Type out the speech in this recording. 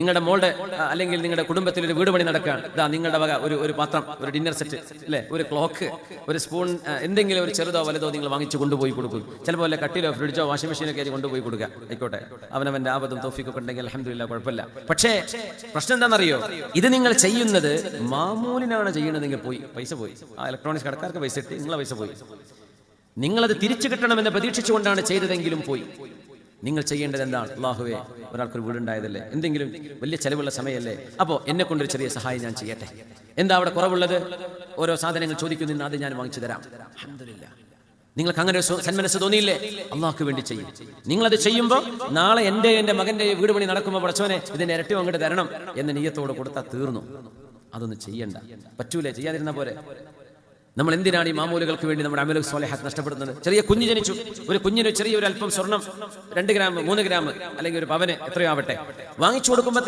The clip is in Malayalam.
നിങ്ങളുടെ മോളുടെ അല്ലെങ്കിൽ നിങ്ങളുടെ കുടുംബത്തിൽ ഒരു വീട് പണി നടക്കുകയാണ്, ഇതാ നിങ്ങളുടെ വക ഒരു പാത്രം, ഒരു ഡിന്നർ സെറ്റ് അല്ലേ, ഒരു ക്ലോക്ക്, ഒരു സ്പൂൺ, എന്തെങ്കിലും ഒരു ചെറുതോ വലുതോ നിങ്ങൾ വാങ്ങിച്ചു കൊണ്ടുപോയി കൊടുക്കും. ചിലപ്പോൾ അല്ലെ കട്ടിലോ ഫ്രിഡ്ജോ വാഷിംഗ് മെഷീനൊക്കെ ആയിട്ട് കൊണ്ടുപോയി കൊടുക്കുക. ആയിക്കോട്ടെ, അവനവന്റെ ആപത്തും തോഫിക്കൊക്കെ ഉണ്ടെങ്കിൽ അൽഹംദുലില്ലാഹ് കുഴപ്പമില്ല. പക്ഷേ പ്രശ്നം എന്താണെന്നറിയോ, ഇത് നിങ്ങൾ ചെയ്യുന്നത് മാമൂലിനാണ് ചെയ്യുന്നതെങ്കിൽ പൈസ പോയി, ആ ഇലക്ട്രോണിക്സ് കടക്കാർക്ക് പൈസ ഇട്ട് നിങ്ങളെ പൈസ പോയി. നിങ്ങളത് തിരിച്ചു കിട്ടണമെന്ന് പ്രതീക്ഷിച്ചുകൊണ്ടാണ് ചെയ്തതെങ്കിലും പോയി. നിങ്ങൾ ചെയ്യേണ്ടത് എന്താണ്? അല്ലാഹുവേ, ഒരാൾക്കൊരു വീടുണ്ടായതല്ലേ, എന്തെങ്കിലും വലിയ ചെലവുള്ള സമയമല്ലേ, അപ്പോൾ എന്നെ കൊണ്ടൊരു ചെറിയ സഹായം ഞാൻ ചെയ്യട്ടെ. എന്താ അവിടെ കുറവുള്ളത്? ഓരോ സാധനങ്ങൾ ചോദിക്കുന്നു, അത് ഞാൻ വാങ്ങിച്ചു തരാം. അൽഹംദുലില്ലാഹ്. നിങ്ങൾക്ക് അങ്ങനെ ഒരു സന്മനസ് തോന്നിയില്ലേ? അള്ളാഹ്ക്ക് വേണ്ടി ചെയ്യും. നിങ്ങളത് ചെയ്യുമ്പോൾ നാളെ എൻ്റെ മകന്റെ വീട് പണി നടക്കുമ്പോൾ പടച്ചോനെ ഇതിന്റെ ഇരട്ടി അങ്ങോട്ട് തരണം എന്ന നിയ്യത്തോട് കൊടുത്താൽ തീർന്നു. അതൊന്നും ചെയ്യണ്ട. പറ്റൂലേ? ചെയ്യാതിരുന്ന പോരെ. നമ്മൾ എന്തിനാണ് ഈ മാമൂലുകൾക്ക് വേണ്ടി നമ്മുടെ അമലു സ്വാലിഹാത്ത് നഷ്ടപ്പെടുന്നത്? ചെറിയ കുഞ്ഞ് ജനിച്ചു, ഒരു കുഞ്ഞിന് ചെറിയൊരു അല്പം സ്വർണം, 2 ഗ്രാം 3 ഗ്രാം അല്ലെങ്കിൽ ഒരു പവന് എത്രയോ ആവട്ടെ, വാങ്ങിച്ചു കൊടുക്കുമ്പോൾ